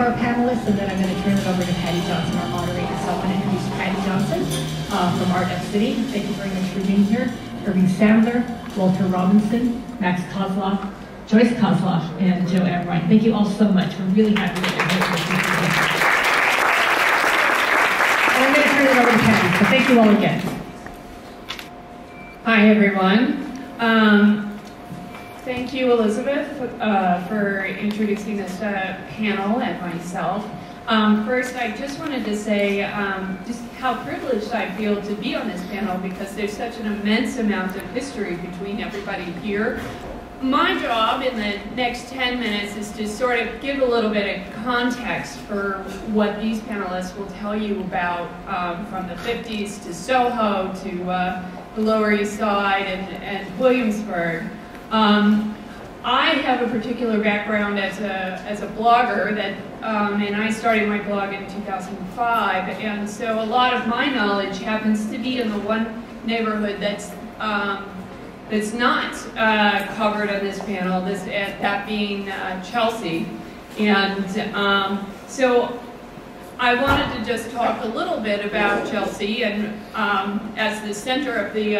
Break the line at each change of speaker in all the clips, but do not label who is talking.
our panelists, and then I'm going to turn it over to Paddy Johnson, our moderator. So I'm going to introduce Paddy Johnson from Art F City. Thank you very much for being here. Irving Sandler, Walter Robinson, Max Kozloff, Joyce Kozloff, and Joe Amrhein. Thank you all so much. We're really happy that you're here. And I'm going to turn it over to Paddy, so thank you all again.
Hi, everyone. Thank you, Elizabeth, for introducing this panel and myself. First, I just wanted to say just how privileged I feel to be on this panel because there's such an immense amount of history between everybody here. My job in the next 10 minutes is to sort of give a little bit of context for what these panelists will tell you about from the 50s to Soho to the Lower East Side and Williamsburg. I have a particular background as a blogger that, and I started my blog in 2005, and so a lot of my knowledge happens to be in the one neighborhood that's not covered on this panel, that being Chelsea, and so I wanted to just talk a little bit about Chelsea and as the center of the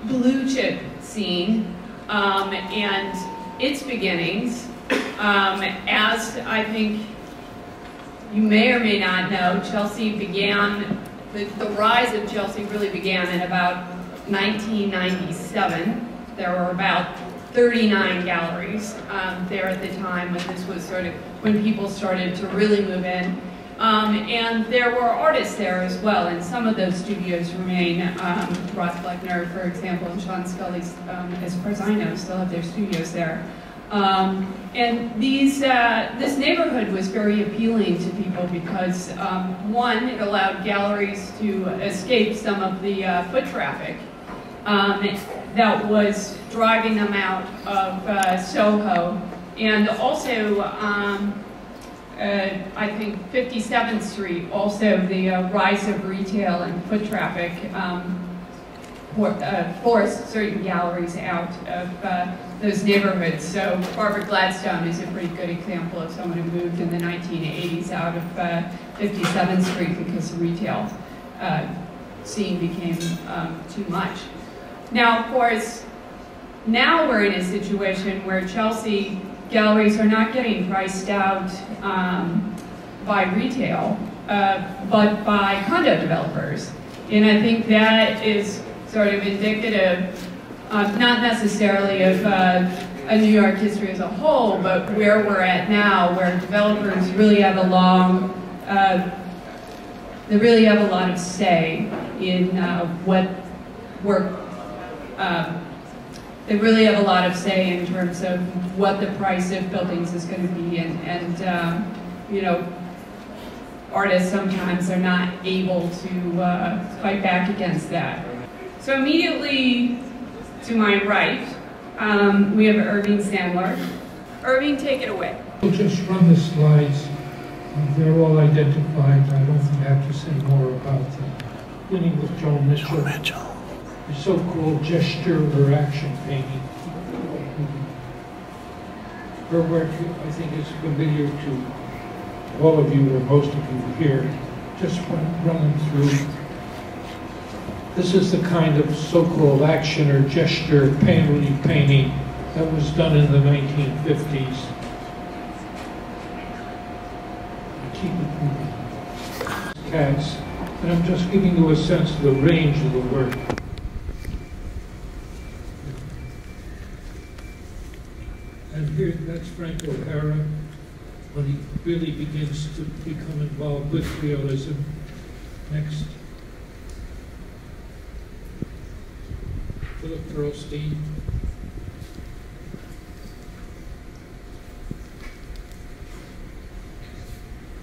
blue chip scene. And its beginnings, as I think you may or may not know, Chelsea began, the rise of Chelsea really began in about 1997. There were about 39 galleries there at the time when this was sort of, when people started to really move in. And there were artists there as well, and some of those studios remain. Ross Bleckner, for example, and Sean Scully, as far as I know, still have their studios there. And this neighborhood was very appealing to people because, one, it allowed galleries to escape some of the foot traffic that was driving them out of Soho, and also I think 57th Street, also the rise of retail and foot traffic forced certain galleries out of those neighborhoods. So Barbara Gladstone is a pretty good example of someone who moved in the 1980s out of 57th Street because the retail scene became too much. Now, of course, now we're in a situation where Chelsea galleries are not getting priced out by retail, but by condo developers. And I think that is sort of indicative, not necessarily of a New York history as a whole, but where we're at now, where developers really have a they really have a lot of say in what work. They really have a lot of say in terms of what the price of buildings is going to be, and you know, artists sometimes are not able to fight back against that. So immediately to my right, we have Irving Sandler. Irving, take it away.
We'll just run the slides. They're all identified. I don't think I have to say more about them. Beginning with Joe Mitchell. The so-called gesture or action painting. Her work, I think, is familiar to all of you, or most of you here. Just running through. This is the kind of so-called action or gesture painting that was done in the 1950s. Keep it moving. Cats. And I'm just giving you a sense of the range of the work. And here, that's Frank O'Hara, when he really begins to become involved with realism. Next. Philip Perlstein.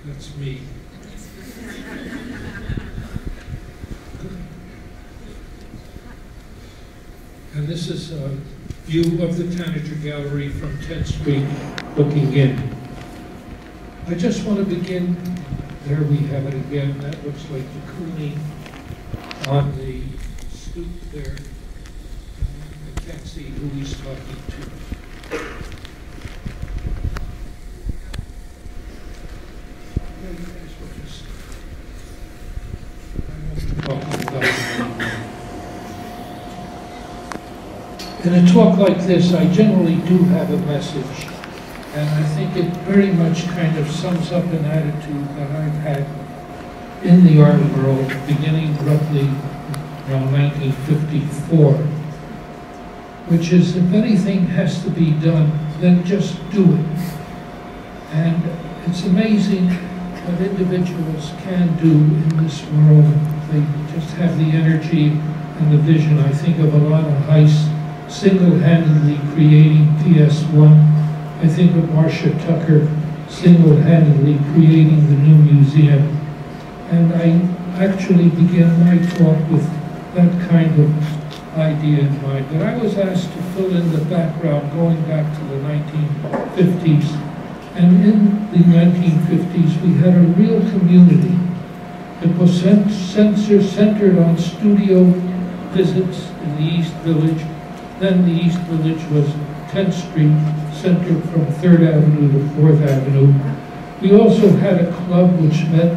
That's me. And this is a view of the Tanager Gallery from 10th Street, looking in. I just want to begin, there we have it again, that looks like the cooling on the stoop there. I can't see who he's talking to. In a talk like this, I generally do have a message, and I think it very much kind of sums up an attitude that I've had in the art world beginning roughly around 1954, which is if anything has to be done, then just do it. And it's amazing what individuals can do in this world. They just have the energy and the vision. I think of Alana Heiss single-handedly creating PS1. I think of Marcia Tucker single-handedly creating the new museum. And I actually begin my talk with that kind of idea in mind. But I was asked to fill in the background going back to the 1950s. And in the 1950s, we had a real community. It was centered on studio visits in the East Village. Then the East Village was 10th Street, centered from 3rd Avenue to 4th Avenue. We also had a club which met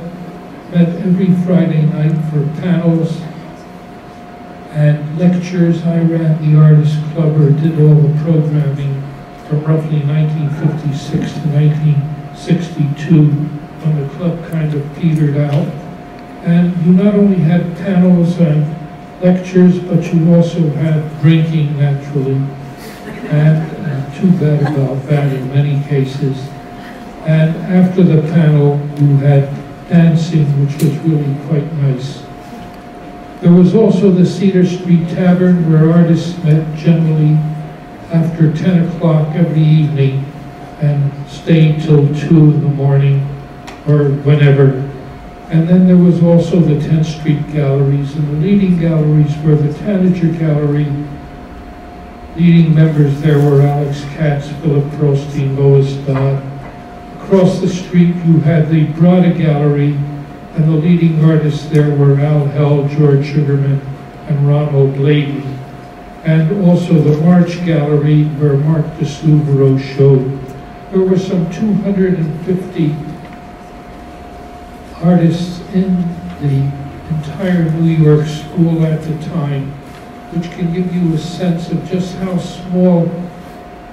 every Friday night for panels and lectures. I ran the Artist Club, or did all the programming from roughly 1956 to 1962, when the club kind of petered out. And you not only had panels and lectures, but you also had drinking, naturally, and too bad about that in many cases. And after the panel, you had dancing, which was really quite nice. There was also the Cedar Street Tavern, where artists met generally after 10 o'clock every evening and stayed till 2 in the morning or whenever. And then there was also the 10th Street galleries, and the leading galleries were the Tanager Gallery. Leading members there were Alex Katz, Philip Pearlstein, Lois Dodd. Across the street you had the Brada Gallery, and the leading artists there were Al Hell, George Sugarman, and Ronald Lady. And also the March Gallery, where Marc de Souvero showed. There were some 250 artists in the entire New York school at the time, which can give you a sense of just how small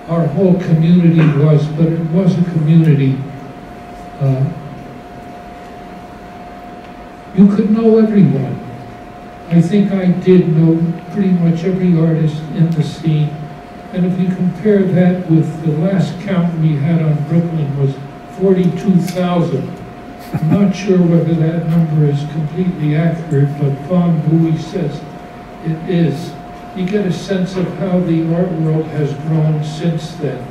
our whole community was, but it was a community. You could know everyone. I think I did know pretty much every artist in the scene. And if you compare that with the last count we had on Brooklyn was 42,000. I'm not sure whether that number is completely accurate, but Von Bowie says it is. You get a sense of how the art world has grown since then.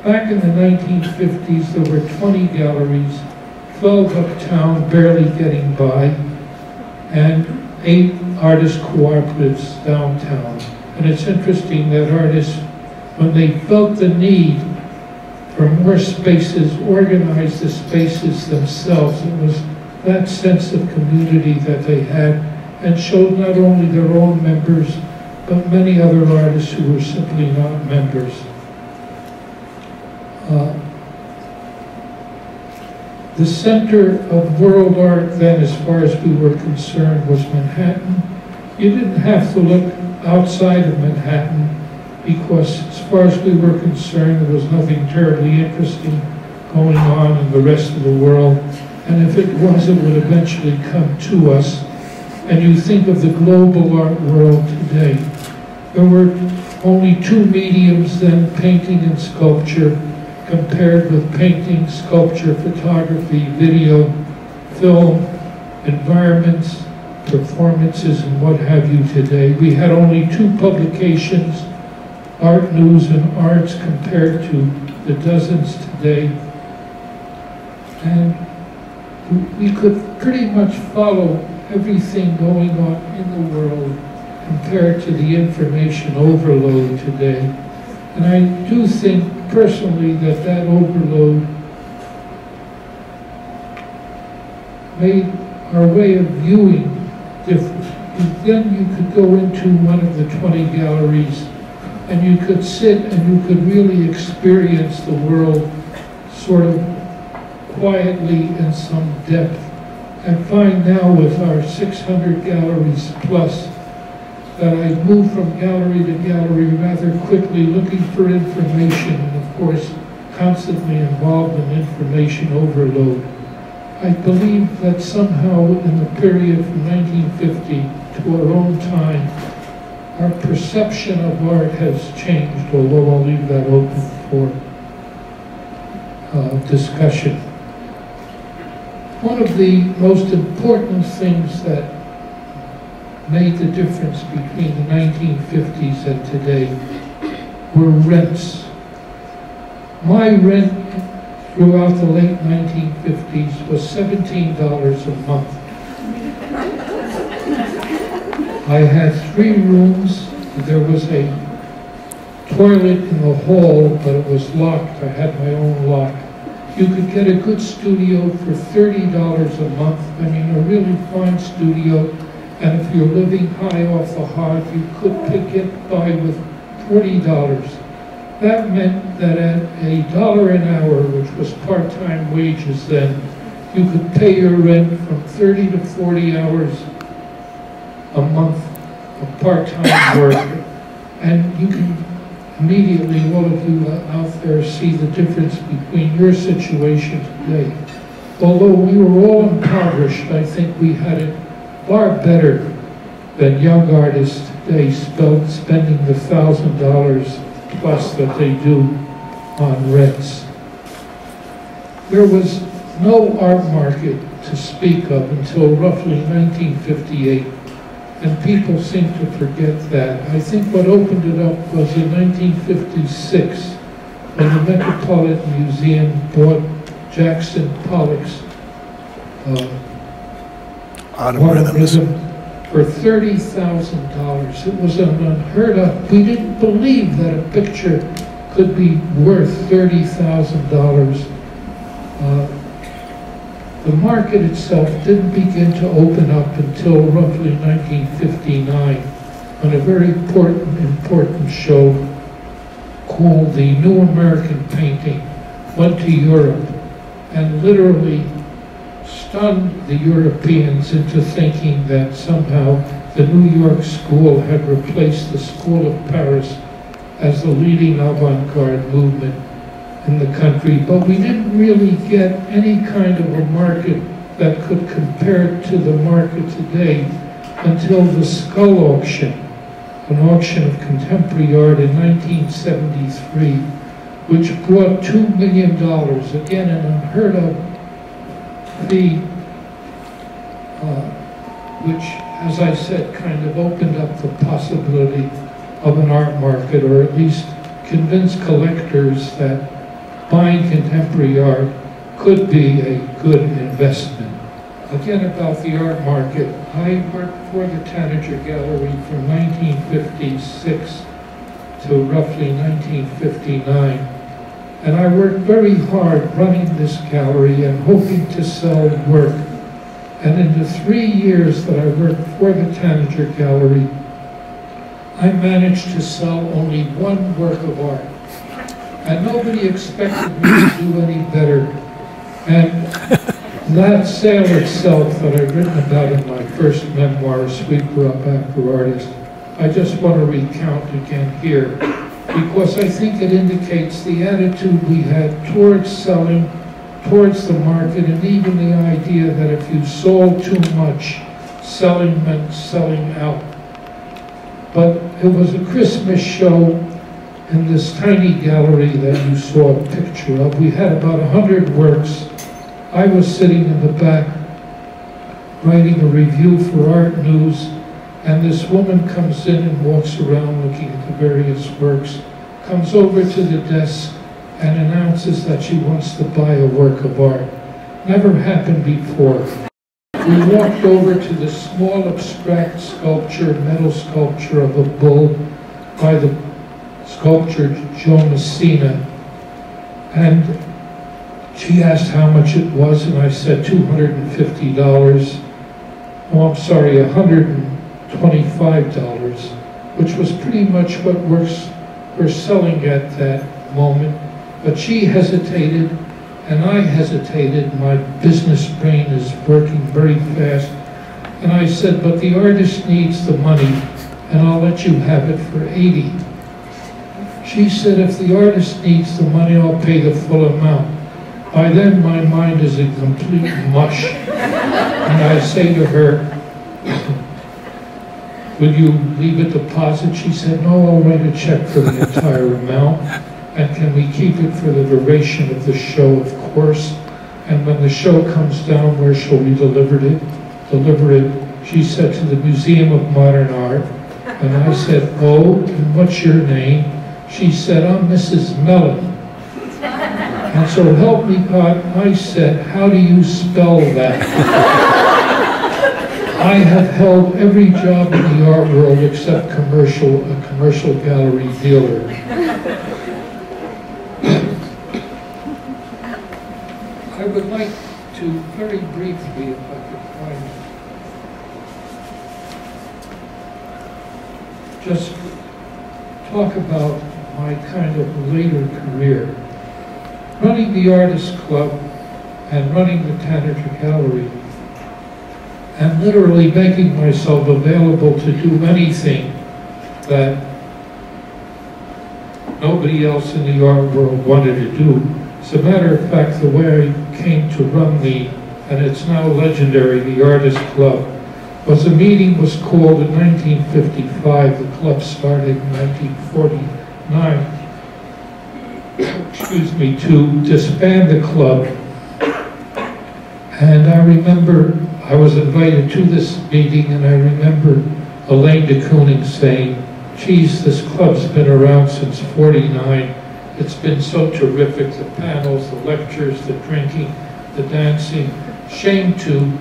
Back in the 1950s, there were 20 galleries, 12 uptown, barely getting by, and 8 artist cooperatives downtown. And it's interesting that artists, when they felt the need for more spaces, organized the spaces themselves. It was that sense of community that they had, and showed not only their own members, but many other artists who were simply not members. The center of world art then, as far as we were concerned, was Manhattan. You didn't have to look outside of Manhattan, because as far as we were concerned, there was nothing terribly interesting going on in the rest of the world. And if it was, it would eventually come to us. And you think of the global art world today. There were only 2 mediums then, painting and sculpture, compared with painting, sculpture, photography, video, film, environments, performances, and what have you today. We had only 2 publications, Art News and Arts, compared to the dozens today. And we could pretty much follow everything going on in the world compared to the information overload today. And I do think personally that that overload made our way of viewing different. Then you could go into one of the 20 galleries and you could sit and you could really experience the world sort of quietly in some depth. I find now with our 600 galleries plus that I moved from gallery to gallery rather quickly looking for information and, of course, constantly involved in information overload. I believe that somehow in the period from 1950 to our own time, our perception of art has changed, although I'll leave that open for discussion. One of the most important things that made the difference between the 1950s and today were rents. My rent throughout the late 1950s was $17 a month. I had 3 rooms. There was a toilet in the hall, but it was locked. I had my own lock. You could get a good studio for $30 a month. I mean, a really fine studio. And if you're living high off the hog, you could get by with $40. That meant that at $1 an hour, which was part-time wages then, you could pay your rent from 30 to 40 hours a month of part-time work. And you can immediately, all of you out there, see the difference between your situation today. Although we were all impoverished, I think we had it far better than young artists today spending the $1,000 plus that they do on rents. There was no art market to speak of until roughly 1958. And people seem to forget that. I think what opened it up was in 1956, when the Metropolitan Museum bought Jackson Pollock's Autumn for $30,000. It was an unheard of. We didn't believe that a picture could be worth $30,000. The market itself didn't begin to open up until roughly 1959, when a very important show called the New American Painting went to Europe and literally stunned the Europeans into thinking that somehow the New York school had replaced the School of Paris as the leading avant-garde movement in the country, but we didn't really get any kind of a market that could compare to the market today until the Skull Auction, an auction of contemporary art in 1973, which brought $2 million, again an unheard of fee, which, as I said, kind of opened up the possibility of an art market, or at least convinced collectors that buying contemporary art could be a good investment. Again, about the art market, I worked for the Tanager Gallery from 1956 to roughly 1959. And I worked very hard running this gallery and hoping to sell work. And in the 3 years that I worked for the Tanager Gallery, I managed to sell only 1 work of art. And nobody expected me to do any better. And that sale itself that I've written about in my first memoir, Sweeper Up After Artist, I just want to recount again here, because I think it indicates the attitude we had towards selling, towards the market, and even the idea that if you sold too much, selling meant selling out. But it was a Christmas show in this tiny gallery that you saw a picture of. We had about 100 works. I was sitting in the back writing a review for Art News, and this woman comes in and walks around looking at the various works, comes over to the desk and announces that she wants to buy a work of art. Never happened before. We walked over to the small abstract sculpture, metal sculpture of a bull by the sculptor Joe Messina, and she asked how much it was, and I said $250. Oh, I'm sorry, $125, which was pretty much what works were selling at that moment. But she hesitated, and I hesitated. My business brain is working very fast. And I said, but the artist needs the money, and I'll let you have it for 80. She said, if the artist needs the money, I'll pay the full amount. By then, my mind is in complete mush. And I say to her, will you leave a deposit? She said, no, I'll write a check for the entire amount. And can we keep it for the duration of the show, of course? And when the show comes down, where shall we deliver it? She said, to the Museum of Modern Art. And I said, oh, and what's your name? She said, I'm Mrs. Mellon. And so help me God, I said, how do you spell that? I have held every job in the art world except a commercial gallery dealer. I would like to very briefly, if I could find it, just talk about my kind of later career. Running the Artists Club and running the Tanager Gallery, and literally making myself available to do anything that nobody else in the art world wanted to do. As a matter of fact, the way I came to run and it's now legendary, the Artists Club, was a meeting was called in 1955. The club started in 1949. Excuse me, to disband the club. And I remember I was invited to this meeting, and I remember Elaine de Kooning saying, geez, this club's been around since '49. It's been so terrific, the panels, the lectures, the drinking, the dancing. Shame to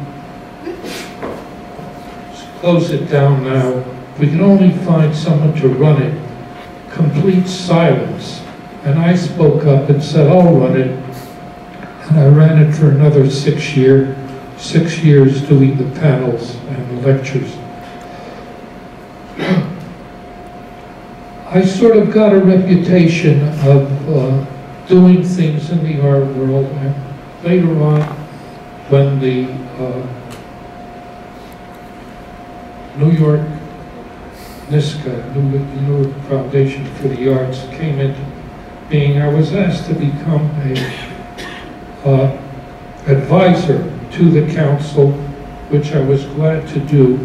close it down now. We can only find someone to run it. Complete silence. And I spoke up and said, I'll run it. And I ran it for another 6 years. 6 years doing the panels and the lectures. I sort of got a reputation of doing things in the art world. And later on, when the New York NISCA, New York Foundation for the Arts, came into being, I was asked to become a advisor to the council, which I was glad to do.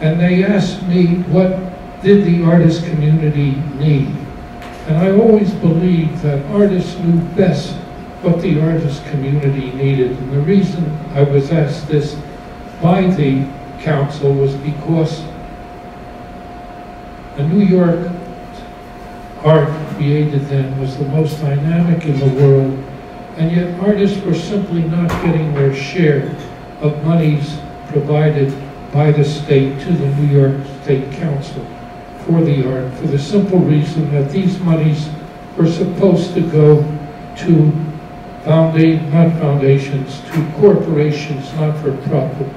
And they asked me, what did the artist community need? And I always believed that artists knew best what the artist community needed. And the reason I was asked this by the council was because the New York art created then was the most dynamic in the world, and yet artists were simply not getting their share of monies provided by the state to the New York State Council for the art, for the simple reason that these monies were supposed to go to not foundations, to corporations, not-for-profit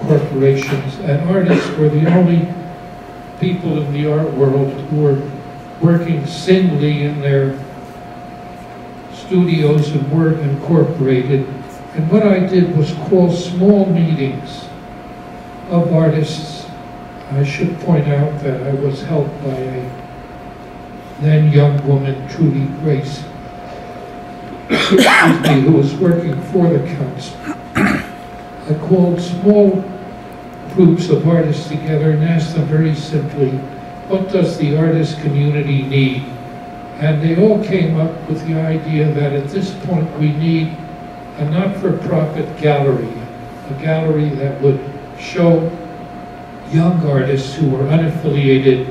corporations, and artists were the only people in the art world who were working singly in their studios and were incorporated. And what I did was call small meetings of artists. I should point out that I was helped by a then young woman, Trudy Grace, excuse me, who was working for the council. I called small groups of artists together and asked them very simply, what does the artist community need? And they all came up with the idea that at this point we need a not-for-profit gallery, a gallery that would show young artists who were unaffiliated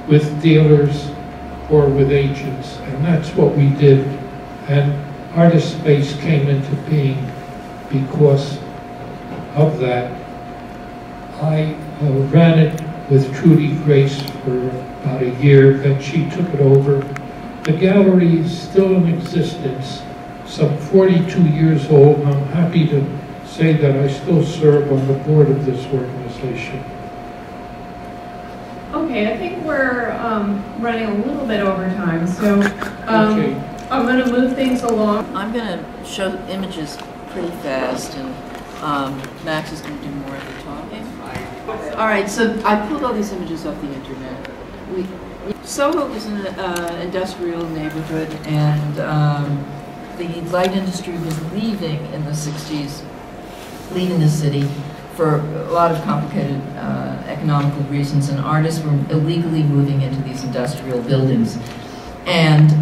with dealers or with agents. And that's what we did. And Artist Space came into being because of that. I ran it with Trudy Grace for about a year, then she took it over. The gallery is still in existence, some 42 years old, and I'm happy to say that I still serve on the board of this organization.
Okay, I think we're running a little bit over time, so
Okay.
I'm going to move things along.
I'm going to show images pretty fast, and Max is going to do more of the talking. All right, so I pulled all these images off the internet. Soho is an industrial neighborhood, and the light industry was leaving in the 60s, leaving the city for a lot of complicated economical reasons, and artists were illegally moving into these industrial buildings. And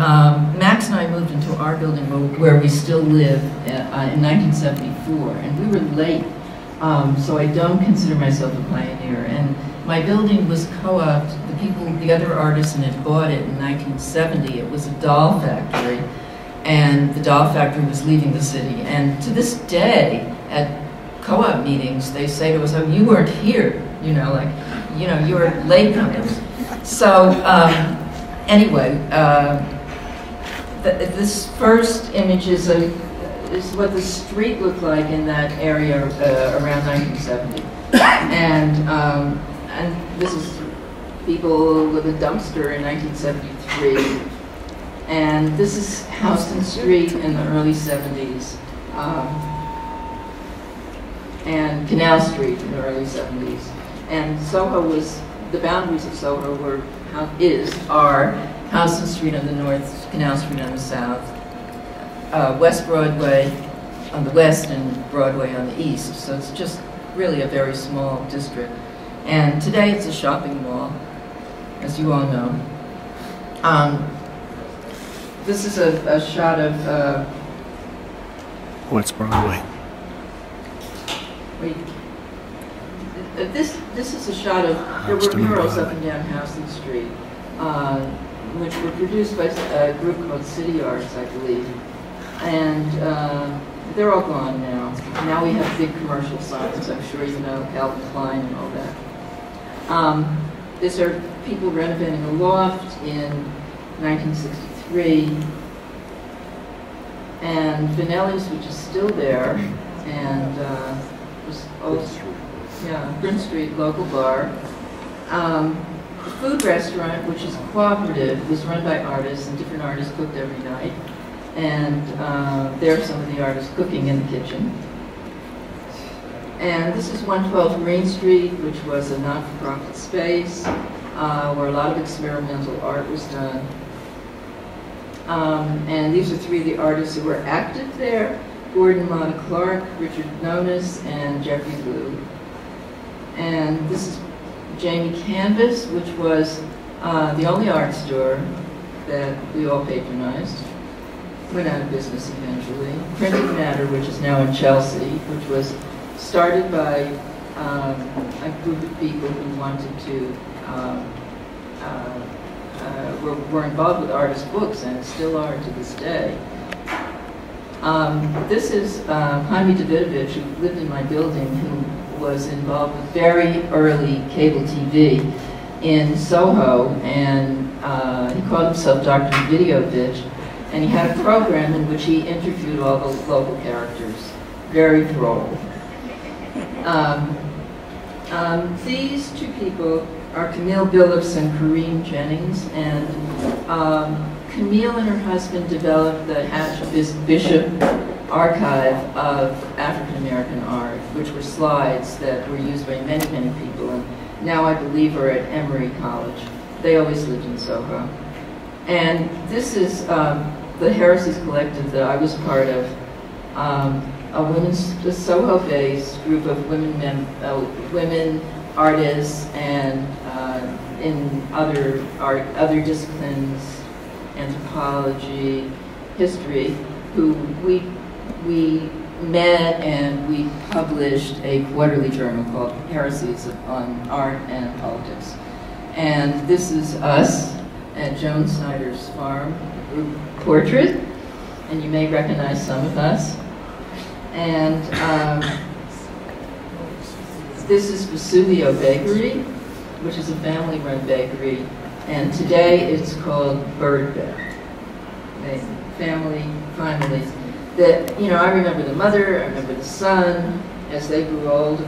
Max and I moved into our building where we still live in 1974, and we were late, so I don't consider myself a pioneer. And my building was co-opted. The other artists in it bought it in 1970. It was a doll factory, and the doll factory was leaving the city. And to this day, at co-op meetings, they say to us, "Oh, you weren't here," you know, like, you know, you were latecomers. So anyway, this first image is what the street looked like in that area around 1970, and this is people with a dumpster in 1973, and this is Houston Street in the early 70s. And Canal Street in the early 70s. And Soho was, the boundaries of Soho are Houston Street on the north, Canal Street on the south, West Broadway on the west, and Broadway on the east. So it's just really a very small district. And today it's a shopping mall, as you all know. This is a shot of...
West Broadway.
This is a shot of, there were murals up and down Houston Street, which were produced by a group called City Arts, I believe. And they're all gone now. Now we have big commercial signs, I'm sure you know, Calvin Klein and all that. These are people renovating a loft in 1963. And Vanelli's, which is still there, and Prince Street, local bar. The food restaurant, which is cooperative, was run by artists, and different artists cooked every night. And there are some of the artists cooking in the kitchen. And this is 112 Green Street, which was a not-for-profit space where a lot of experimental art was done. And these are three of the artists who were active there: Gordon Matta Clark, Richard Nonis, and Jeffrey Liu. And this is Jamie Canvas, which was the only art store that we all patronized. Went out of business eventually. Printed Matter, which is now in Chelsea, which was started by a group of people who wanted to, were involved with artist books and still are to this day. This is Jaime Davidovich, who lived in my building, who was involved with very early cable TV in Soho, and he called himself Dr. Videovich, and he had a program in which he interviewed all the local characters. Very droll. These two people are Camille Billups and Kareem Jennings, and Camille and her husband developed the Hatch Bishop archive of African American art, which were slides that were used by many, many people, and now I believe are at Emory College. They always lived in Soho. And this is the Heresies Collective that I was part of, a Soho-based group of women artists and in other disciplines, anthropology, history, who we met and we published a quarterly journal called Heresies on Art and Politics. And this is us at Joan Snyder's farm, a group portrait, and you may recognize some of us. And this is Vesuvio Bakery, which is a family-run bakery, and today it's called Bird Bed. Family, finally. That, you know, I remember the mother, I remember the son as they grew old,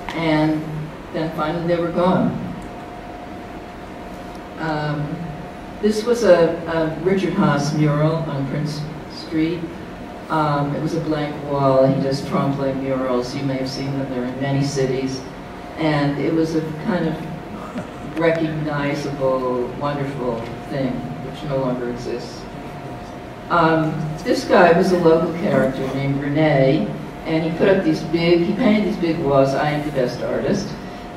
and then finally they were gone. This was a Richard Haas mural on Prince Street. It was a blank wall. He does trompe-l'oeil murals. You may have seen them. They're in many cities. And it was a kind of recognizable, wonderful thing, which no longer exists. This guy was a local character named Rene, and he put up he painted these big walls, "I am the best artist."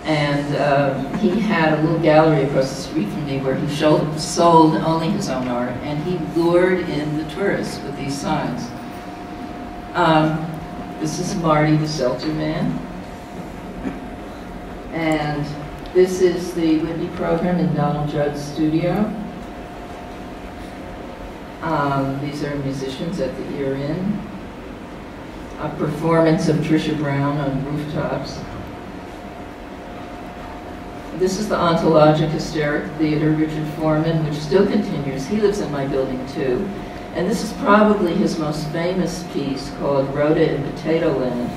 And he had a little gallery across the street from me where he sold only his own art, and he lured in the tourists with these signs. This is Marty the Seltzer Man. And this is the Whitney program in Donald Judd's studio. These are musicians at the Ear Inn. A performance of Trisha Brown on rooftops. This is the Ontologic Hysteric Theater, Richard Foreman, which still continues. He lives in my building too. And this is probably his most famous piece called Rhoda in Potato Land,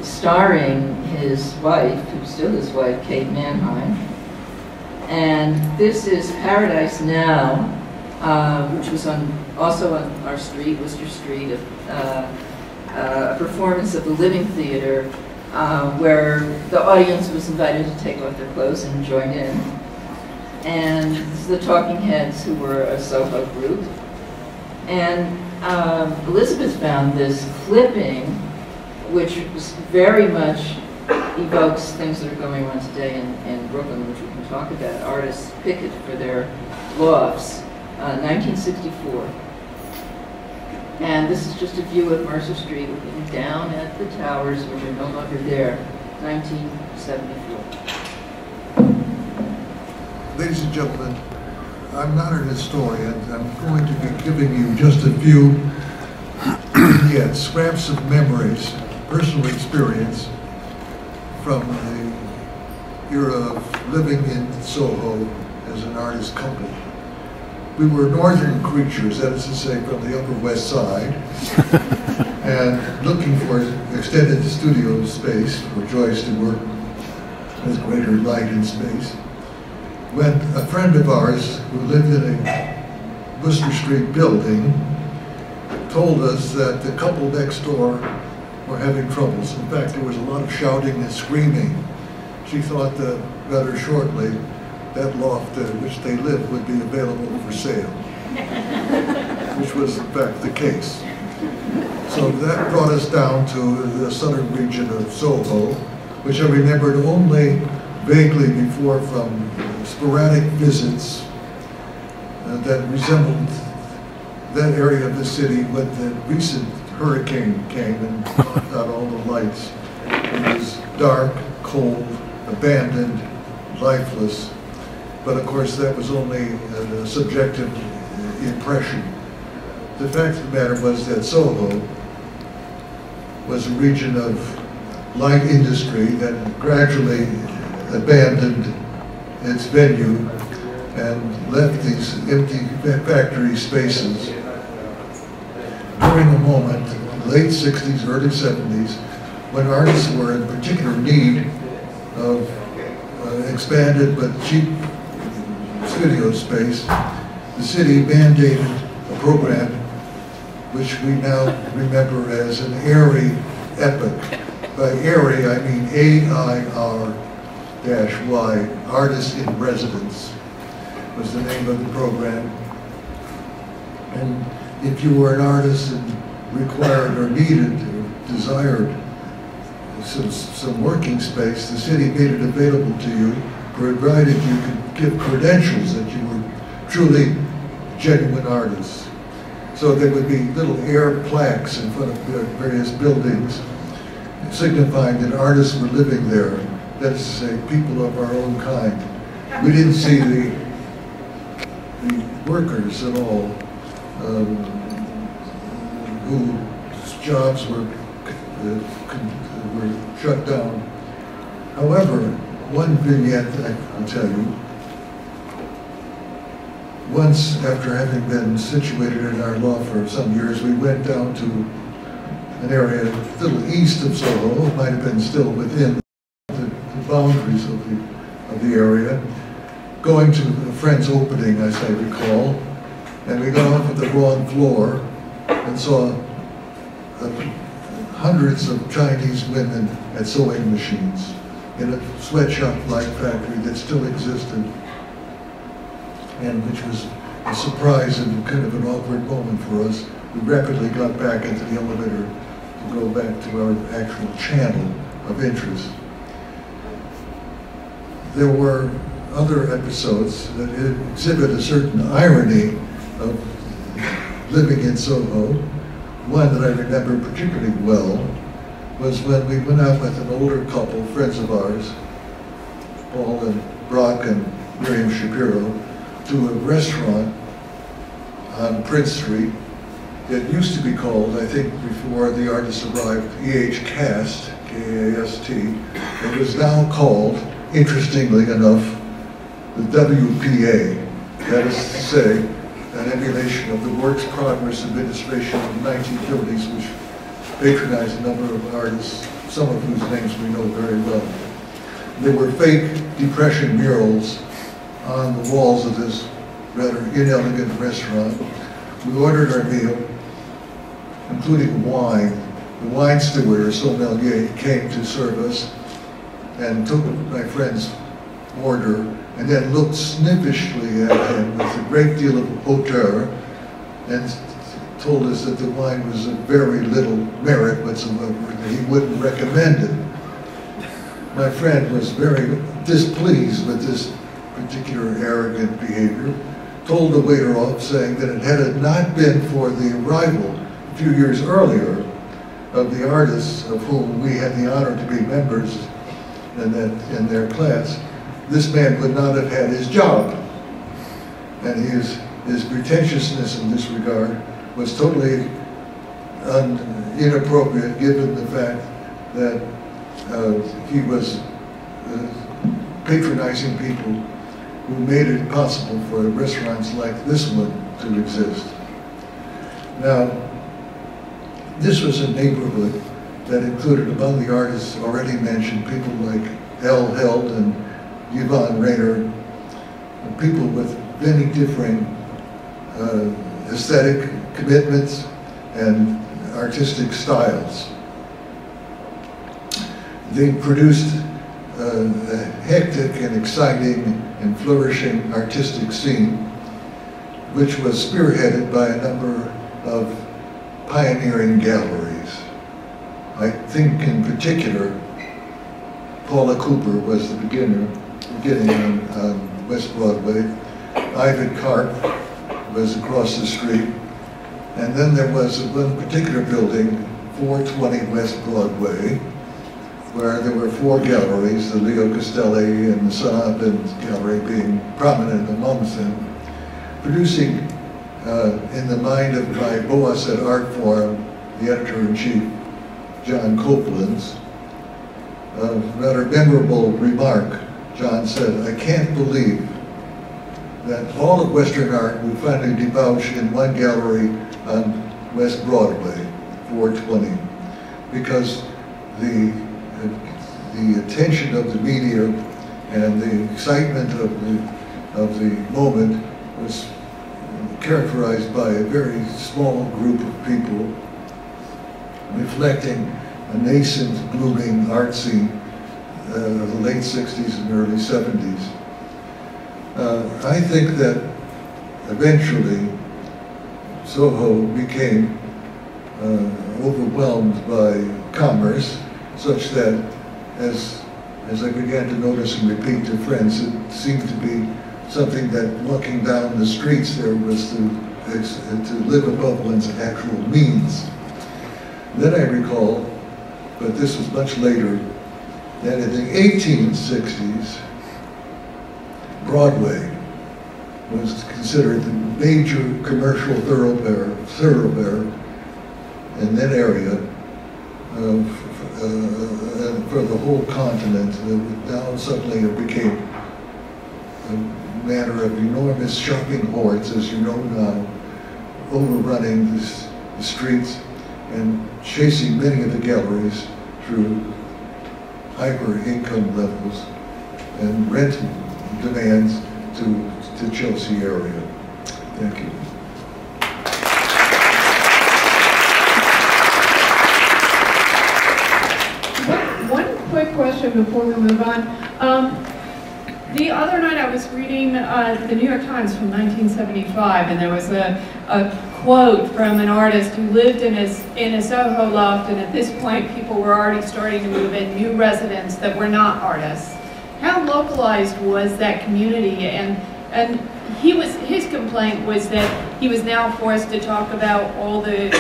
starring his wife, who's still his wife, Kate Mannheim. And this is Paradise Now, which was also on our street, Worcester Street, a performance of the Living Theater, where the audience was invited to take off their clothes and join in. And this is the Talking Heads, who were a Soho group. And Elizabeth found this clipping, which was very much evokes things that are going on today in Brooklyn, which we can talk about. Artists picket for their lofts, 1964. And this is just a view of Mercer Street looking down at the towers, which are no longer there, 1974.
Ladies and gentlemen, I'm not an historian. I'm going to be giving you just a few vignettes, scraps of memories, personal experience from the era of living in Soho as an artist couple. We were northern creatures, that is to say, from the Upper West Side, and looking for extended studio space for Joyce to work with greater light and space, when a friend of ours who lived in a Worcester Street building told us that the couple next door were having troubles. In fact, there was a lot of shouting and screaming. She thought that rather shortly that loft in which they lived would be available for sale, which was in fact the case. So that brought us down to the southern region of Soho, which I remembered only vaguely before from sporadic visits that resembled that area of the city when the recent hurricane came and knocked out all the lights. It was dark, cold, abandoned, lifeless. But of course, that was only a subjective impression. The fact of the matter was that Soho was a region of light industry that gradually abandoned its venue and left these empty factory spaces. During a moment, late 60s, early 70s, when artists were in particular need of expanded but cheap studio space, the city mandated a program which we now remember as an airy epic. By airy, I mean AIR-Y, Artist in Residence, was the name of the program. And if you were an artist and required or needed or desired some working space, the city made it available to you, provided you could give credentials that you were truly genuine artists. So there would be little air plaques in front of various buildings signifying that artists were living there. That is to say, people of our own kind. We didn't see the workers at all whose jobs were shut down. However, one vignette I'll tell you. Once, after having been situated in our loft for some years, we went down to an area a little east of Soho. It might have been still within the boundaries of the area, going to a friend's opening, as I recall, and we got off at the wrong floor and saw hundreds of Chinese women at sewing machines. in a sweatshop-like factory that still existed, and which was a surprise and kind of an awkward moment for us. We rapidly got back into the elevator to go back to our actual channel of interest. There were other episodes that exhibit a certain irony of living in Soho. One that I remember particularly well was when we went out with an older couple, friends of ours, Paul and Brock and Miriam Shapiro, to a restaurant on Prince Street. It used to be called, I think before the artists arrived, E.H. Cast, K-A-S-T. It was now called, interestingly enough, the WPA. That is to say, an emulation of the Works Progress Administration of the 1930s, which patronized a number of artists, some of whose names we know very well. There were fake Depression murals on the walls of this rather inelegant restaurant. We ordered our meal, including wine. The wine steward, or sommelier, came to serve us and took my friend's order and then looked snippishly at him with a great deal of hauteur and told us that the wine was of very little merit whatsoever, that he wouldn't recommend it. My friend was very displeased with this particular arrogant behavior, told the waiter off, saying that had it not been for the arrival a few years earlier of the artists of whom we had the honor to be members in their class, this man would not have had his job. And his pretentiousness in this regard was totally inappropriate given the fact that he was patronizing people who made it possible for restaurants like this one to exist. Now, this was a neighborhood that included, among the artists already mentioned, people like L. Held and Yvonne Rainer, people with many differing aesthetic commitments and artistic styles. They produced a hectic and exciting and flourishing artistic scene, which was spearheaded by a number of pioneering galleries. I think in particular, Paula Cooper was the beginning on West Broadway. Ivan Karp was across the street. And then there was one particular building, 420 West Broadway, where there were 4 galleries, the Leo Castelli and the Saab Gallery being prominent amongst them, producing in the mind of my boss at Art Forum, the editor-in-chief, John Copeland's, a rather memorable remark. John said, "I can't believe that all of Western art would finally debouch in one gallery on West Broadway, 420, because the attention of the media and the excitement of the moment was characterized by a very small group of people reflecting a nascent, blooming art scene of the late 60s and early 70s. I think that eventually Soho became overwhelmed by commerce, such that as I began to notice and repeat to friends, it seemed to be something that walking down the streets there was to live above one's actual means. Then I recall, but this was much later, that in the 1860s, Broadway was considered the major commercial thoroughfare in that area for the whole continent. Now suddenly it became a matter of enormous shopping hordes, as you know now, overrunning the streets and chasing many of the galleries through hyper income levels and rent demands to Chelsea area. Thank you.
One quick quick question before we move on. The other night I was reading the New York Times from 1975, and there was a quote from an artist who lived in a Soho loft, and at this point people were already starting to move in new residents that were not artists. How localized was that community? And his complaint was that he was now forced to talk about all the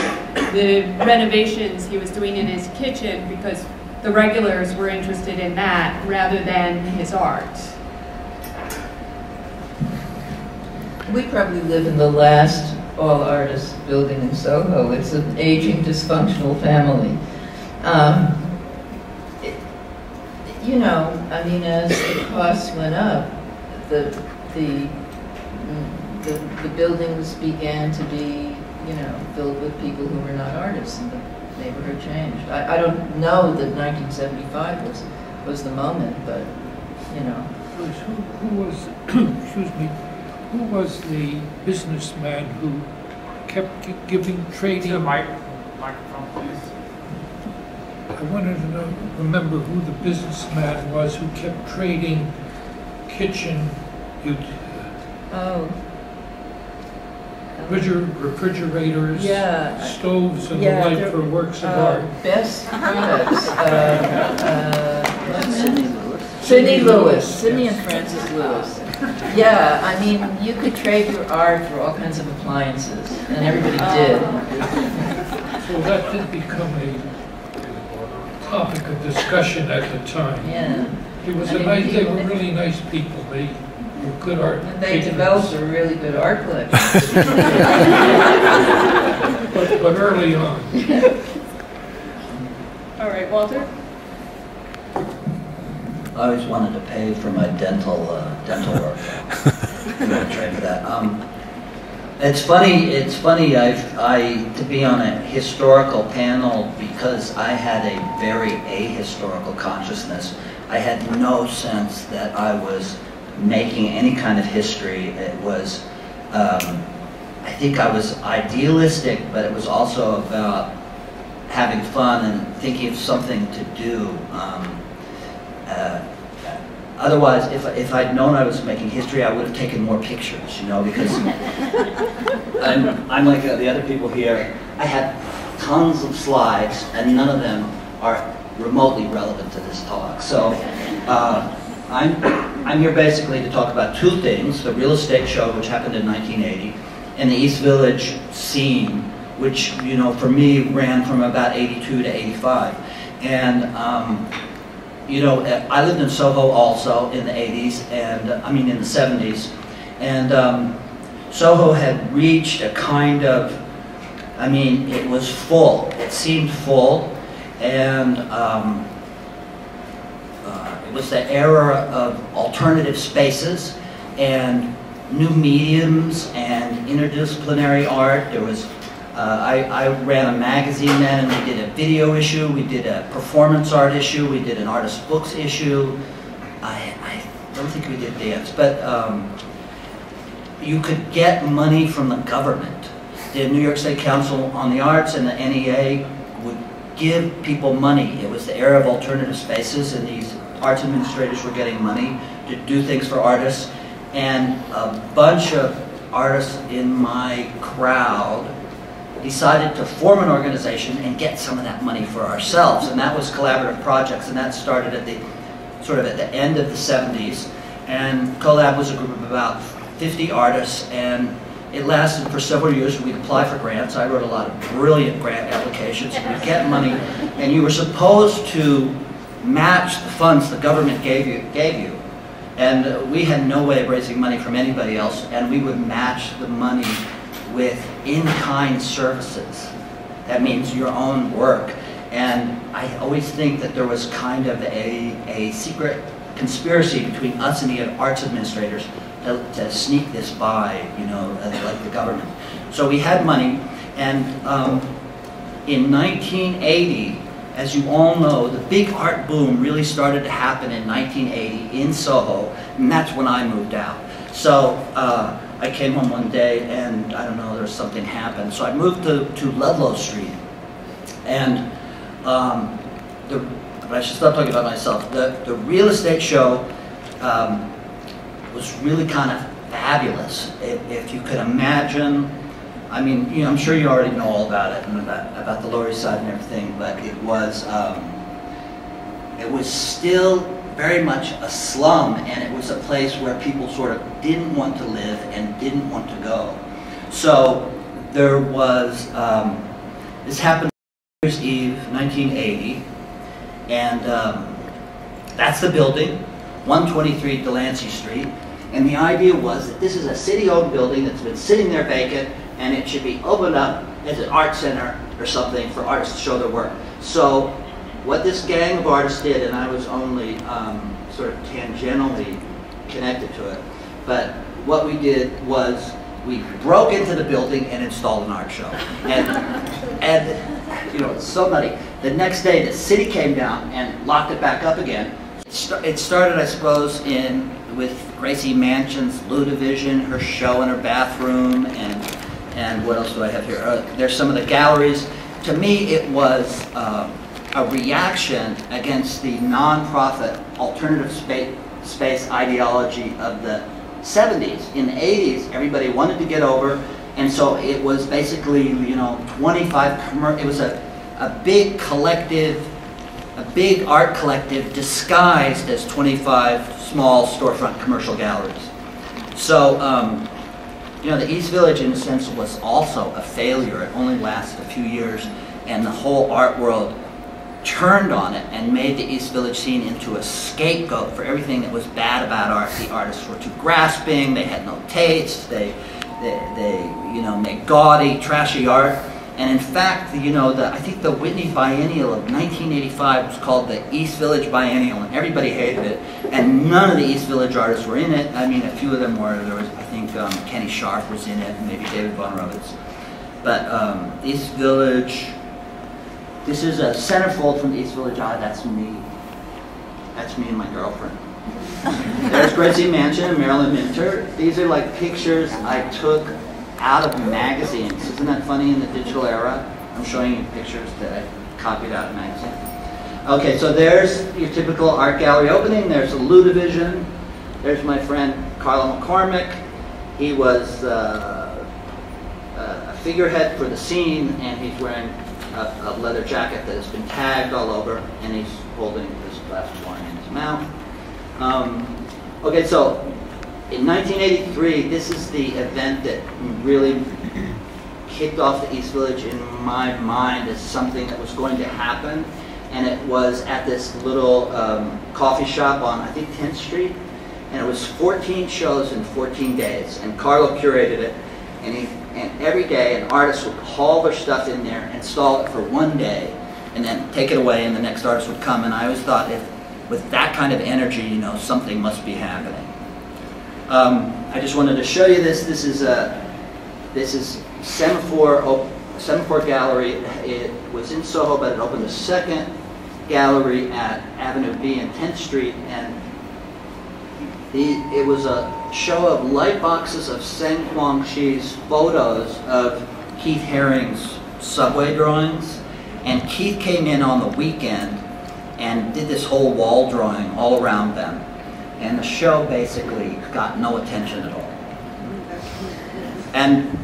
renovations he was doing in his kitchen because the regulars were interested in that rather than his art.
We probably live in the last all-artist building in Soho. It's an aging, dysfunctional family. You know, I mean, as the costs went up, the buildings began to be, you know, filled with people who were not artists, and the neighborhood changed. I don't know that 1975 was the moment, but, you know.
Who was, excuse me, who was the businessman who kept giving trading?
To the microphone, please.
I wanted to remember who the businessman was who kept trading kitchen refrigerators,
yeah,
stoves, and the like for works of art.
Best products. Sidney Lewis. Sidney and Francis Lewis. Yeah, I mean, you could trade your art for all kinds of appliances, and everybody did.
So that did become a topic of discussion at the time.
Yeah.
It was they were really nice people. They were good art.
And they developed a really good art collection.
but early on.
All right, Walter?
I always wanted to pay for my dental work. I'm going to trade for that. It's funny. To be on a historical panel because I had a very ahistorical consciousness. I had no sense that I was making any kind of history. It was, I think I was idealistic, but it was also about having fun and thinking of something to do. Otherwise, if I'd known I was making history, I would have taken more pictures, you know, because I'm like the other people here. I had tons of slides, and none of them are remotely relevant to this talk. So I'm here basically to talk about two things: the real estate show, which happened in 1980, and the East Village scene, which, you know, for me ran from about 82 to 85, and. You know, I lived in Soho also in the 80s, and in the 70s, and Soho had reached a kind of, it was full. It seemed full, and it was the era of alternative spaces and new mediums and interdisciplinary art. There was I ran a magazine then, and we did a video issue, we did a performance art issue, we did an artist books issue. I don't think we did dance, but you could get money from the government. The New York State Council on the Arts and the NEA would give people money. It was the era of alternative spaces, and these arts administrators were getting money to do things for artists. And a bunch of artists in my crowd decided to form an organization and get some of that money for ourselves, and that was Collaborative Projects, and that started at the end of the 70s. And Collab was a group of about 50 artists, and it lasted for several years. We'd apply for grants. I wrote a lot of brilliant grant applications. We'd get money, and you were supposed to match the funds the government gave you. And we had no way of raising money from anybody else, and we would match the money with in-kind services. That means your own work. And I always think that there was kind of a secret conspiracy between us and the arts administrators to sneak this by, you know, like the government. So we had money, and in 1980, as you all know, the big art boom really started to happen in 1980 in Soho, and that's when I moved out. So I came home one day, and I don't know, there's something happened. So I moved to Ludlow Street, and but I should stop talking about myself. The real estate show was really kind of fabulous. If you could imagine, I mean, you know, I'm sure you already know all about it and about the Lower East Side and everything, but it was still very much a slum, and it was a place where people sort of didn't want to live and didn't want to go. So there was, this happened on New Year's Eve, 1980, and that's the building, 123 Delancey Street, and the idea was that this is a city-owned building that's been sitting there vacant, and it should be opened up as an art center or something for artists to show their work. So what this gang of artists did, and I was only sort of tangentially connected to it, but what we did was we broke into the building and installed an art show. And you know, it's so funny. The next day, the city came down and locked it back up again. It started, I suppose, with Gracie Mansion's Lou Division, her show in her bathroom, and what else do I have here? There's some of the galleries. To me, it was a reaction against the non-profit alternative space ideology of the 70s. In the 80s, everybody wanted to get over, and so it was basically, you know, 25 it was a big collective, a big art collective disguised as 25 small storefront commercial galleries. So, you know, the East Village, in a sense, was also a failure. It only lasted a few years, and the whole art world turned on it and made the East Village scene into a scapegoat for everything that was bad about art. The artists were too grasping, they had no taste, they you know, made gaudy, trashy art. And in fact, you know, I think the Whitney Biennial of 1985 was called the East Village Biennial, and everybody hated it. And none of the East Village artists were in it. I mean, a few of them were. There was, I think, Kenny Scharf was in it, and maybe David Von Rovitz. But East Village. This is a centerfold from the East Village Eye. That's me. That's me and my girlfriend. There's Gracie Mansion and Marilyn Minter. These are like pictures I took out of magazines. Isn't that funny in the digital era? I'm showing you pictures that I copied out of magazine. Okay, so there's your typical art gallery opening. There's the Lou Division. There's my friend Carlo McCormick. He was a figurehead for the scene, and he's wearing a leather jacket that has been tagged all over, and he's holding this glass of wine in his mouth. Okay, so in 1983, this is the event that really kicked off the East Village in my mind as something that was going to happen, and it was at this little coffee shop on, I think, 10th Street, and it was 14 shows in 14 days, and Carlo curated it, and every day an artist would haul their stuff in there, install it for one day, and then take it away, and the next artist would come. And I always thought, with that kind of energy, you know, something must be happening. I just wanted to show you this. This is Semaphore Gallery. It was in Soho, but it opened a second gallery at Avenue B and 10th Street, and it was a show of light boxes of Seng Huang-Chi's photos of Keith Haring's subway drawings. And Keith came in on the weekend and did this whole wall drawing all around them. And the show basically got no attention at all. And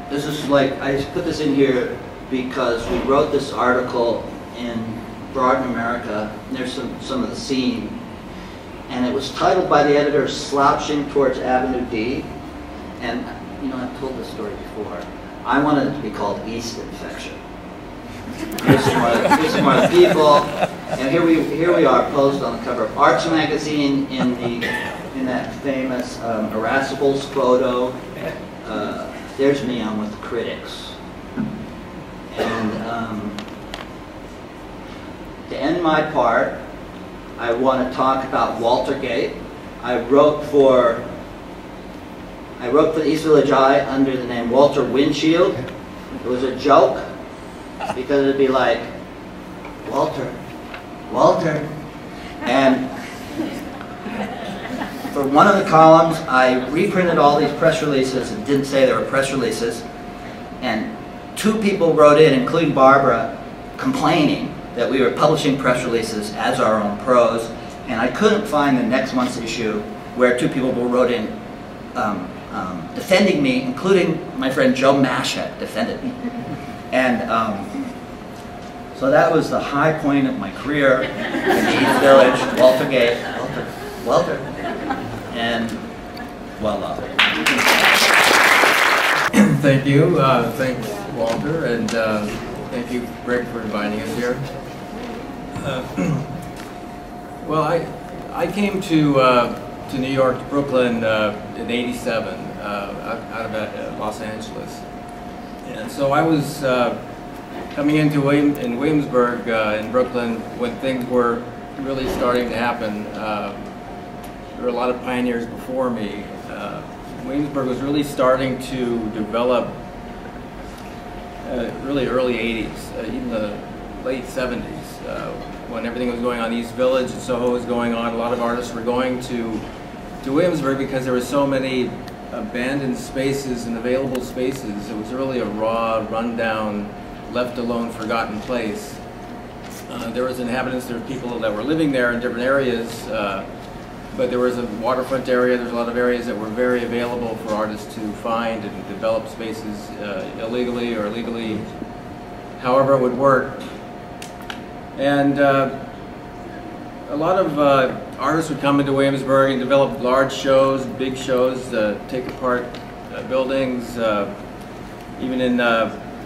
this is like, I just put this in here because we wrote this article for Art in America. And there's some of the scene. And it was titled by the editor, Slouching Towards Avenue D. And, you know, I've told this story before. I wanted it to be called East Infection. Here's some more people. And here we are, posed on the cover of Arts Magazine in that famous Irascibles photo. There's me on with critics. And to end my part, I want to talk about Waltergate. I wrote for the East Village Eye under the name Walter Windshield. It was a joke because it'd be like, Walter. And for one of the columns, I reprinted all these press releases and didn't say they were press releases. And 2 people wrote in, including Barbara, complaining that we were publishing press releases as our own prose, and I couldn't find the next month's issue where two people wrote in defending me, including my friend Joe Amrhein defended me. And so that was the high point of my career in the East Village, Walter, and voila.
Thank you. Thanks, Walter, and thank you, Bric, for inviting us here. Well, I came to New York, to Brooklyn in '87, out of Los Angeles, and so I was coming into Williamsburg in Brooklyn when things were really starting to happen. There were a lot of pioneers before me. Williamsburg was really starting to develop really early 80s, even the late 70s, when everything was going on East Village and Soho was going on. A lot of artists were going to Williamsburg because there were so many abandoned spaces and available spaces. It was really a raw, rundown, left alone, forgotten place. There was inhabitants, there were people that were living there in different areas, but there was a waterfront area. There's a lot of areas that were very available for artists to find and develop spaces illegally or legally, however it would work. And a lot of artists would come into Williamsburg and develop large shows, big shows, take apart buildings. Even in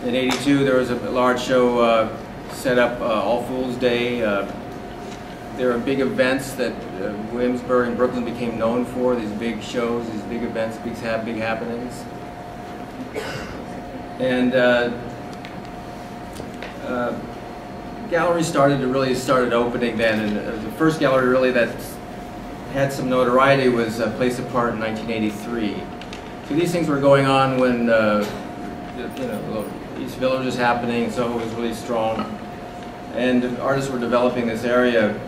'82, there was a large show set up All Fools Day. There are big events that Williamsburg and Brooklyn became known for, these big shows, these big events, big happenings. And galleries started opening then, and the first gallery really that had some notoriety was Place Apart in 1983. So these things were going on when East Village was happening, so it was really strong, and artists were developing this area.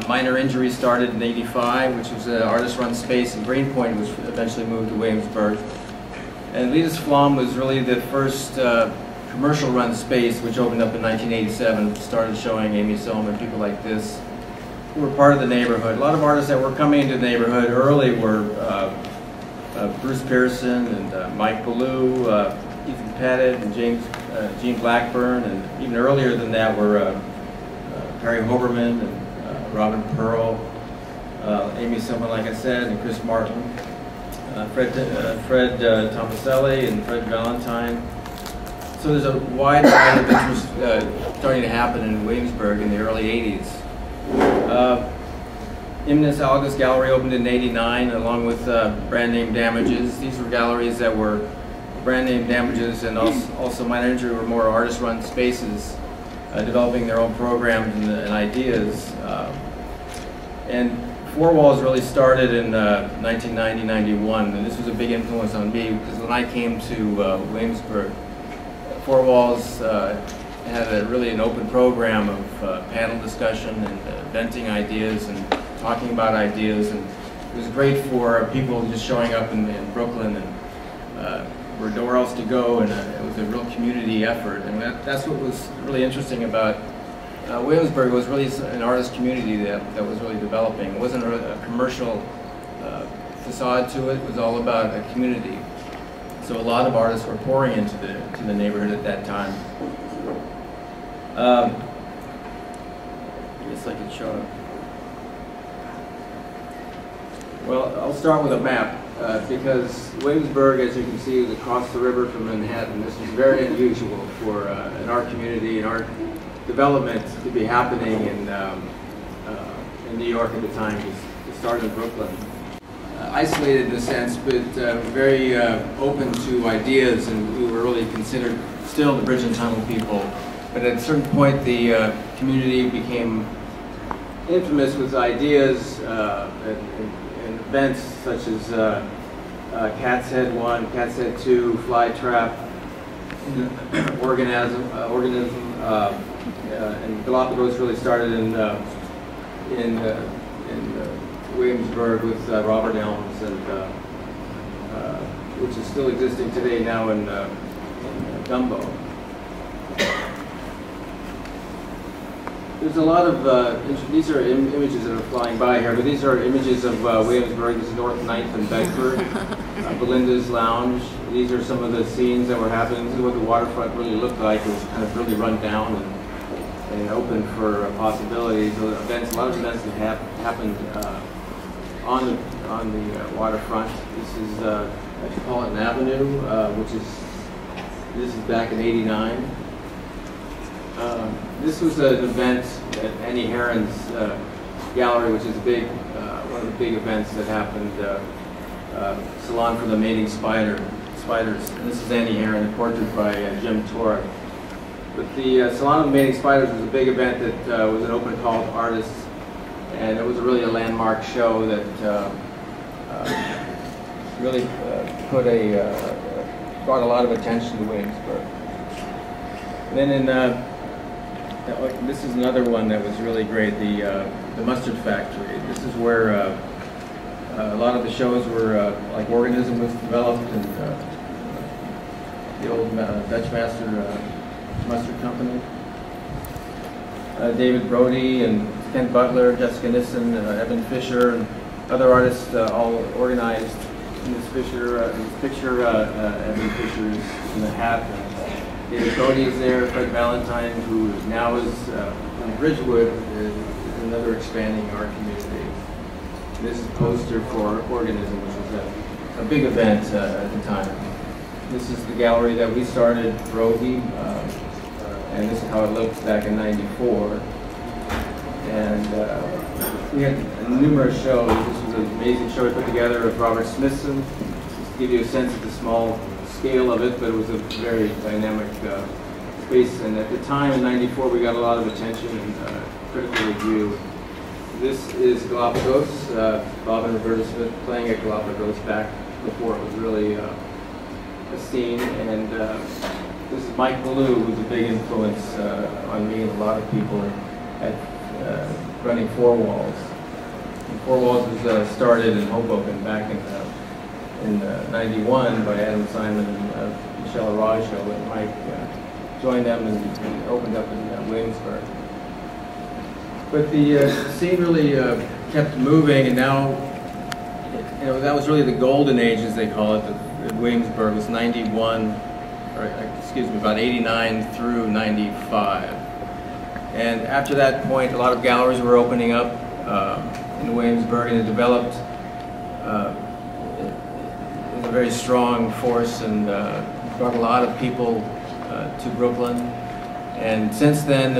Minor Injuries started in '85, which was an artist-run space in Greenpoint, which eventually moved to Williamsburg. And Leda's Flom was really the first commercial-run space, which opened up in 1987, started showing Amy Sohn and people like this, who were part of the neighborhood. A lot of artists that were coming into the neighborhood early were Bruce Pearson and Mike Ballou, Ethan Pettit and Gene Blackburn, and even earlier than that were Harry Hoberman and Robin Pearl, Amy Sohn, like I said, and Chris Martin, Fred Tomaselli and Fred Valentine. So there's a wide variety of interest starting to happen in Williamsburg in the early 80s. Imminence Algus Gallery opened in '89 along with Brand Name Damages. These were galleries that were Brand Name Damages and also Minor Injury were more artist-run spaces, developing their own programs and ideas. And Four Walls really started in 1990-91, and this was a big influence on me because when I came to Williamsburg, Four Walls had really an open program of panel discussion and venting ideas and talking about ideas, and it was great for people just showing up in Brooklyn and nowhere else to go, and it was a real community effort, and that's what was really interesting about Williamsburg. Was really an artist community that was really developing. It wasn't a commercial facade to it. It was all about a community. So a lot of artists were pouring into the neighborhood at that time. I guess I could show it. Well, I'll start with a map because Williamsburg, as you can see, is across the river from Manhattan. This is very unusual for an art community and art development to be happening in New York at the time. It started in Brooklyn. Isolated in a sense, but very open to ideas, and we were really considered still the bridge and tunnel people. But at a certain point, the community became infamous with ideas and events such as Cat's Head 1, Cat's Head 2, Fly Trap, Organism, and Galapagos really started in Williamsburg with Robert Elms, and which is still existing today, now in Dumbo. There's a lot of, these are images that are flying by here, but these are images of Williamsburg. This is North 9th and Bedford, Belinda's Lounge. These are some of the scenes that were happening. This is what the waterfront really looked like. It was kind of really run down and open for possibilities. So events, a lot of events that happened on the waterfront. This is Metropolitan Avenue, this is back in '89. This was an event at Annie Herron's gallery, which is a big, one of the big events that happened. Salon for the Mating Spiders. And this is Annie Herron, a portrait by Jim Torre. But the Salon of the Mating Spiders was a big event that was an open call to artists, and it was really a landmark show that really brought a lot of attention to Williamsburg. And then this is another one that was really great, the Mustard Factory. This is where a lot of the shows were, like Organism was developed, and the old Dutch Master Mustard Company. David Brody and Kent Butler, Jessica Nissen, Evan Fisher, and other artists all organized in this picture. Evan Fisher's in the hat. David Brody is there. Fred Valentine, who now is in Bridgewood, is another expanding art community. This is a poster for Organism, which was a big event at the time. This is the gallery that we started, Pierogi, and this is how it looked back in '94. And we had numerous shows. This was an amazing show we put together of Robert Smithson, just to give you a sense of the small scale of it, but it was a very dynamic space. And at the time in '94, we got a lot of attention and critical review. This is Galapagos, Bob and Roberta Smith playing at Galapagos back before it was really a scene. And this is Mike Ballou, who's a big influence on me and a lot of people at running Four Walls. And Four Walls was started in Hoboken back in '91 by Adam Simon and Michelle Arajo, and Mike joined them and opened up in Williamsburg. But the scene really kept moving, and now, you know, that was really the golden age, as they call it. Williamsburg was about '89 through '95. And after that point, a lot of galleries were opening up in Williamsburg, and it developed a very strong force and brought a lot of people to Brooklyn. And since then,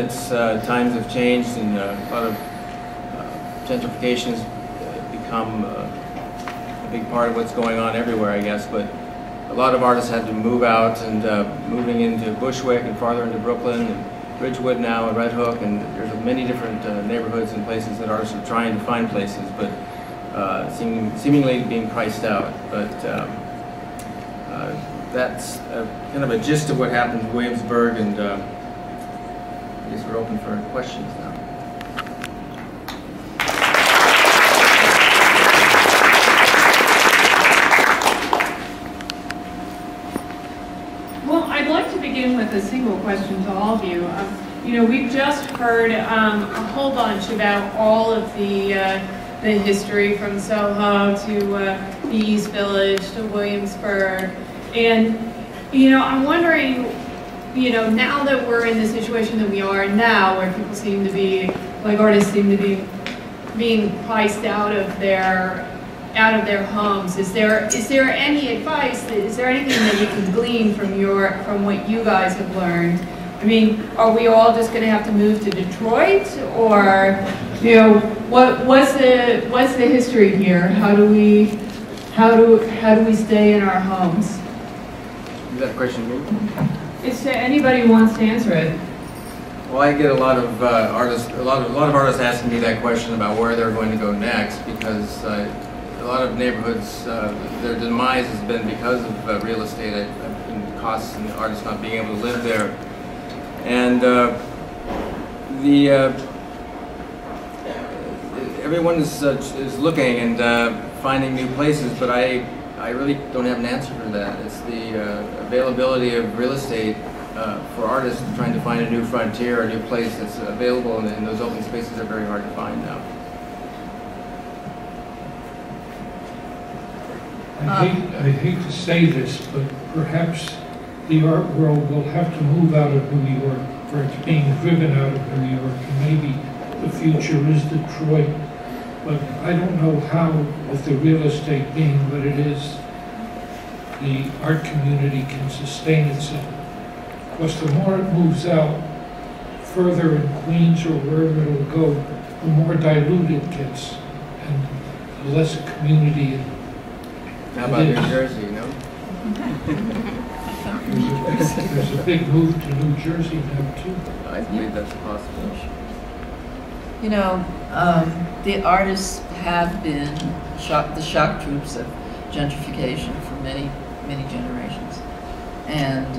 times have changed, and a lot of gentrification has become a big part of what's going on everywhere, I guess. But a lot of artists had to move out, and moving into Bushwick and farther into Brooklyn, and Ridgewood now, and Red Hook, and there's many different neighborhoods and places that artists are trying to find places, but seemingly being priced out. But that's kind of a gist of what happened in Williamsburg, and I guess we're open for questions now.
Well, I'd like to begin with a single question to all of you. You know, we've just heard a whole bunch about all of the history from Soho to the East Village to Williamsburg, and you know, I'm wondering, you know, now that we're in the situation that we are now, where people seem to be, like artists seem to be being priced out of their homes, is there any advice? Is there anything that you can glean from what you guys have learned? I mean, are we all just going to have to move to Detroit, or you know, what's the history here? How do we stay in our homes?
Is that a question to me?
It's to anybody who wants to answer it.
Well, I get a lot of artists asking me that question about where they're going to go next, because a lot of neighborhoods, their demise has been because of real estate and costs, and artists not being able to live there. And everyone is looking and finding new places, but I really don't have an answer for that. It's the availability of real estate for artists trying to find a new frontier, a new place that's available, and those open spaces are very hard to find now.
I hate to say this, but perhaps the art world will have to move out of New York, or it's being driven out of New York, and maybe the future is Detroit. But I don't know how, with the real estate being what it is, the art community can sustain itself. Of course, the more it moves out further in Queens or wherever it'll go, the more diluted it gets, and the less a community.
How about New Jersey, you know?
There's a big move to New Jersey now, too.
I believe that's possible.
You know, the artists have been the shock troops of gentrification for many, many generations. And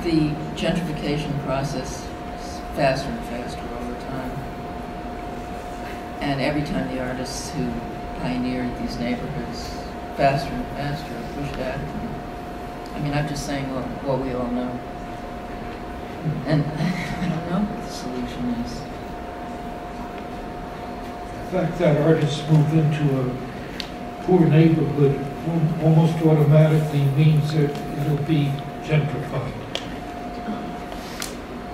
the gentrification process is faster and faster all the time. And every time the artists who pioneered these neighborhoods faster and faster are pushed out. I mean, I'm just saying what we all know. And I don't know what the solution is.
The fact that artists move into a poor neighborhood almost automatically means that it'll be gentrified.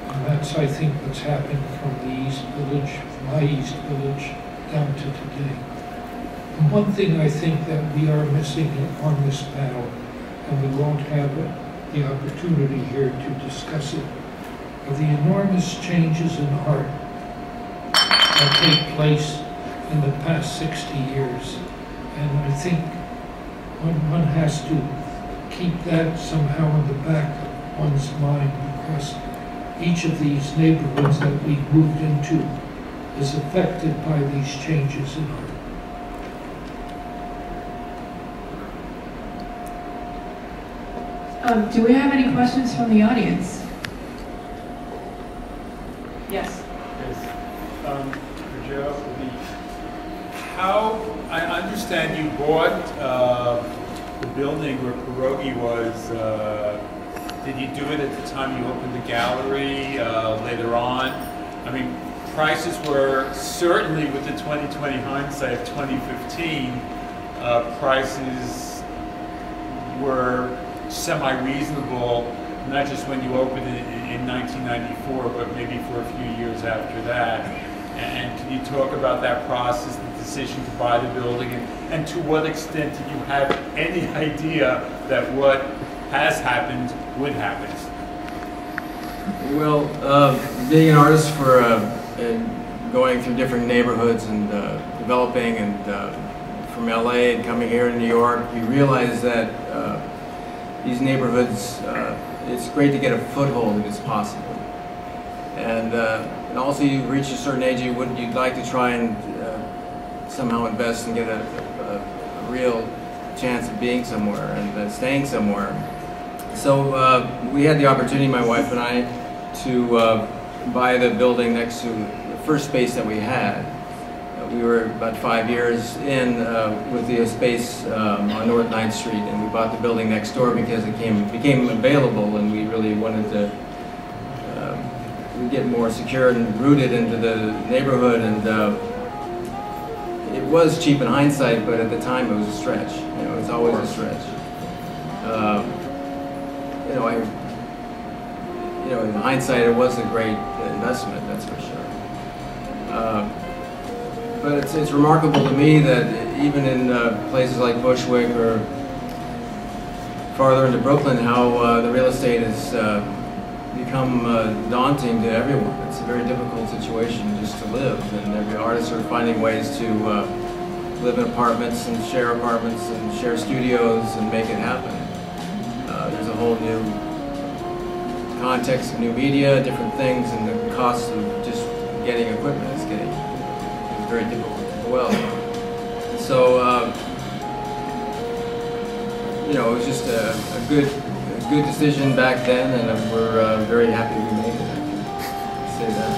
And that's, I think, what's happened from the East Village, from my East Village, down to today. And one thing I think that we are missing on this panel, and we won't have the opportunity here to discuss it, are the enormous changes in art that take place in the past 60 years. And I think one has to keep that somehow in the back of one's mind, because each of these neighborhoods that we've moved into is affected by these changes in art.
Do we have any questions from the audience? Yes.
Yes. For Joe, how I understand you bought the building where Pierogi was. Did you do it at the time you opened the gallery? Later on, I mean, prices were certainly, with the 2020 hindsight of 2015, prices were semi-reasonable, not just when you opened it in 1994, but maybe for a few years after that. And can you talk about that process, the decision to buy the building, and to what extent did you have any idea that what has happened would happen?
Well, being an artist for going through different neighborhoods and developing, and from LA and coming here to New York, you realize that these neighborhoods, it's great to get a foothold if it's possible. And also you reach a certain age, you'd like to try and somehow invest and get a real chance of being somewhere and staying somewhere. So we had the opportunity, my wife and I, to buy the building next to the first space that we had. We were about 5 years in with the space on North 9th Street, and we bought the building next door because it became available, and we really wanted to get more secure and rooted into the neighborhood. And it was cheap in hindsight, but at the time it was a stretch. You know, it's always a stretch. In hindsight, it was a great investment, that's for sure. But it's remarkable to me that even in places like Bushwick or farther into Brooklyn, how the real estate has become daunting to everyone. It's a very difficult situation just to live, and every artists are finding ways to live in apartments and share studios and make it happen. There's a whole new context of new media, different things, and the cost of just getting equipment is very difficult as well. So, it was just a good decision back then, and we're very happy we made it. I can say that.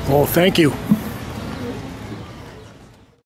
Well, thank you.